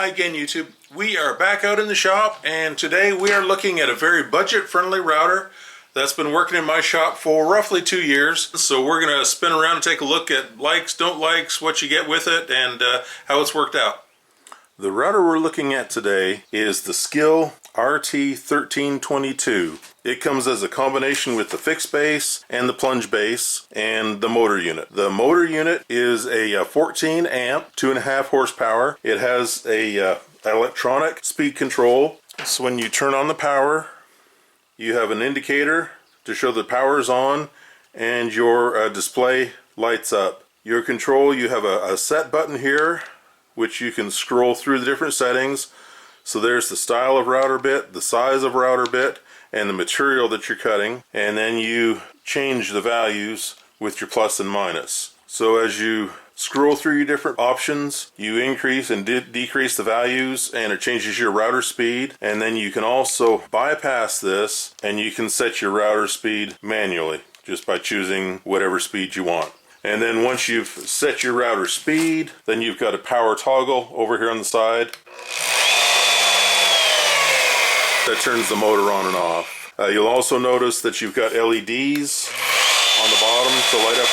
Hi again, YouTube. We are back out in the shop, and today we are looking at a very budget-friendly router that's been working in my shop for roughly 2 years. So we're going to spin around and take a look at likes, don't likes, what you get with it, and how it's worked out. The router we're looking at today is the Skil RT1322. It comes as a combination with the fixed base and the plunge base and the motor unit. The motor unit is a 14 amp, 2.5 horsepower. It has a electronic speed control. So when you turn on the power, you have an indicator to show the power is on, and your display lights up. Your control, you have a set button here, which you can scroll through the different settings. So there's the style of router bit, the size of router bit, and the material that you're cutting, and then you change the values with your plus and minus. So as you scroll through your different options, you increase and decrease the values, and it changes your router speed. And then you can also bypass this, and you can set your router speed manually just by choosing whatever speed you want. And then once you've set your router speed, then you've got a power toggle over here on the side that turns the motor on and off. You'll also notice that you've got LEDs on the bottom to light up,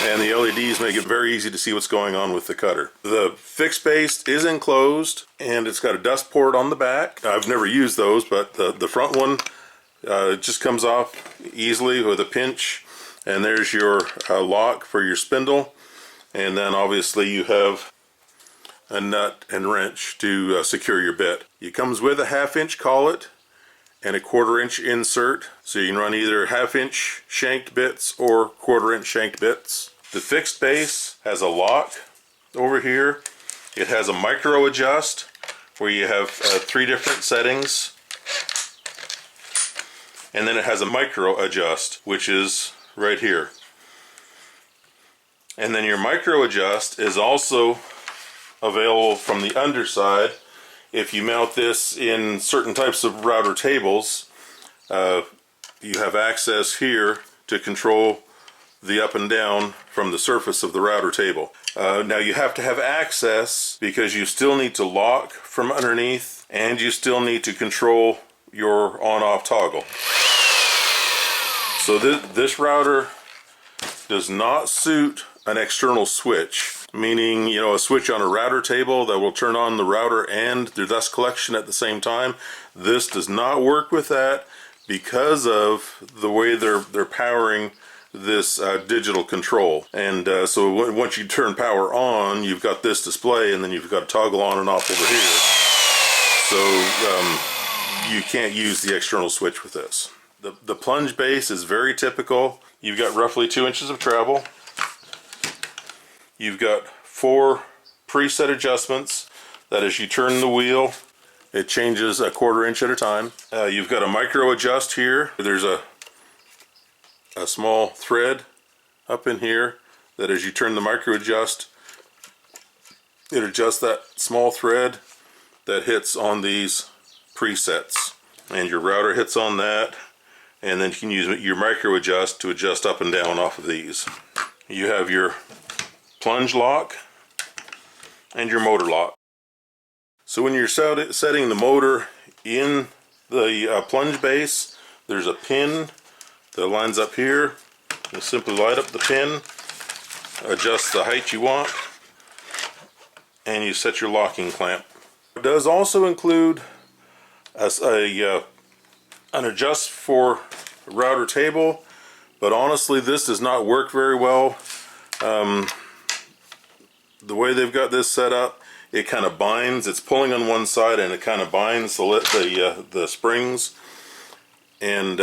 and the LEDs make it very easy to see what's going on with the cutter. The fixed base is enclosed, and it's got a dust port on the back. I've never used those, but the front one it just comes off easily with a pinch, and there's your lock for your spindle, and then obviously you have a nut and wrench to secure your bit. It comes with a 1/2-inch collet and a 1/4-inch insert, so you can run either 1/2-inch shanked bits or 1/4-inch shanked bits. The fixed base has a lock over here. It has a micro adjust where you have 3 different settings, and then it has a micro adjust, which is right here. And then your micro adjust is also available from the underside. If you mount this in certain types of router tables, you have access here to control the up and down from the surface of the router table. Now you have to have access because you still need to lock from underneath, and you still need to control your on-off toggle. So this router does not suit an external switch, meaning, you know, a switch on a router table that will turn on the router and the dust collection at the same time. This does not work with that because of the way they're powering this digital control. And so once you turn power on, you've got this display, and then you've got a toggle on and off over here. So you can't use the external switch with this. The plunge base is very typical. You've got roughly 2 inches of travel. You've got 4 preset adjustments that as you turn the wheel, it changes a 1/4 inch at a time. You've got a micro adjust here. There's a small thread up in here that as you turn the micro adjust, it adjusts that small thread that hits on these presets. And your router hits on that, and then you can use your micro adjust to adjust up and down off of these. You have your plunge lock and your motor lock. So when you're setting the motor in the plunge base, there's a pin that lines up here. You simply light up the pin, adjust the height you want, and you set your locking clamp. It does also include an adjust for a router table, but honestly this does not work very well. The way they've got this set up, it kind of binds. It's pulling on one side, and it kind of binds the springs, and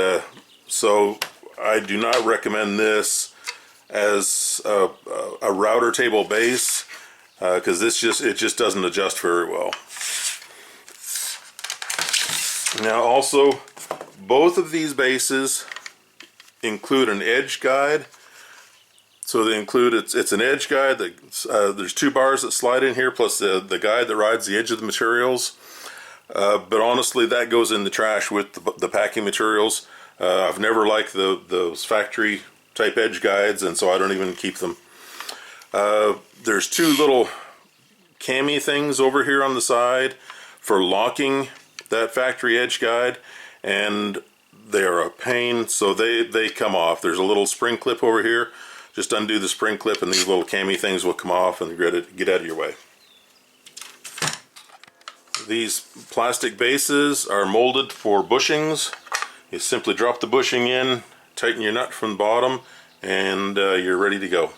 so I do not recommend this as a router table base because it just doesn't adjust very well. Now also, both of these bases include an edge guide. So they include, it's an edge guide that there's 2 bars that slide in here, plus the guide that rides the edge of the materials. But honestly, that goes in the trash with the packing materials. I've never liked those factory type edge guides, and so I don't even keep them. There's 2 little cami things over here on the side for locking that factory edge guide, and they're a pain, so they come off. There's a little spring clip over here. Just undo the spring clip and these little cami things will come off and get out of your way. These plastic bases are molded for bushings. You simply drop the bushing in, tighten your nut from the bottom, and you're ready to go.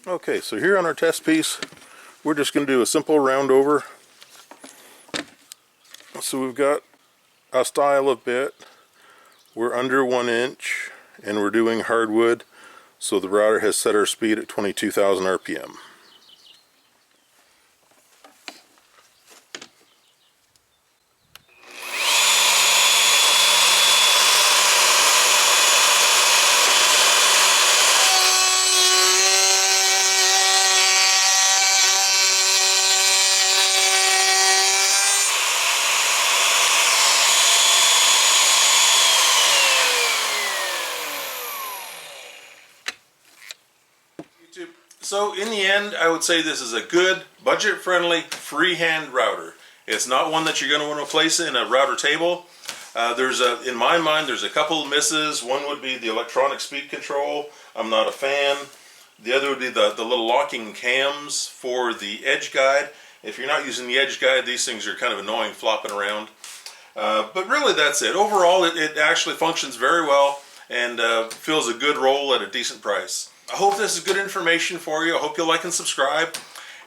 Okay, so here on our test piece, we're just going to do a simple round over. So we've got a style of bit. We're under 1 inch, and we're doing hardwood. So the router has set our speed at 22,000 RPM. So in the end, I would say this is a good, budget-friendly, freehand router. It's not one that you're going to want to place in a router table. In my mind, there's a couple of misses. One would be the electronic speed control. I'm not a fan. The other would be the little locking cams for the edge guide. If you're not using the edge guide, these things are kind of annoying flopping around. But really, that's it. Overall, it actually functions very well and fills a good role at a decent price. I hope this is good information for you. I hope you'll like and subscribe.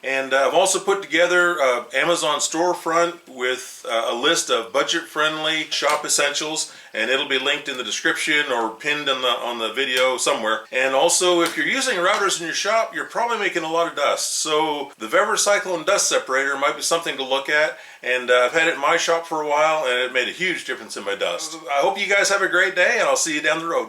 And I've also put together an Amazon storefront with a list of budget-friendly shop essentials, and it'll be linked in the description or pinned on the video somewhere. And also, if you're using routers in your shop, you're probably making a lot of dust. So the Cyclone dust separator might be something to look at. And I've had it in my shop for a while, and it made a huge difference in my dust. I hope you guys have a great day, and I'll see you down the road.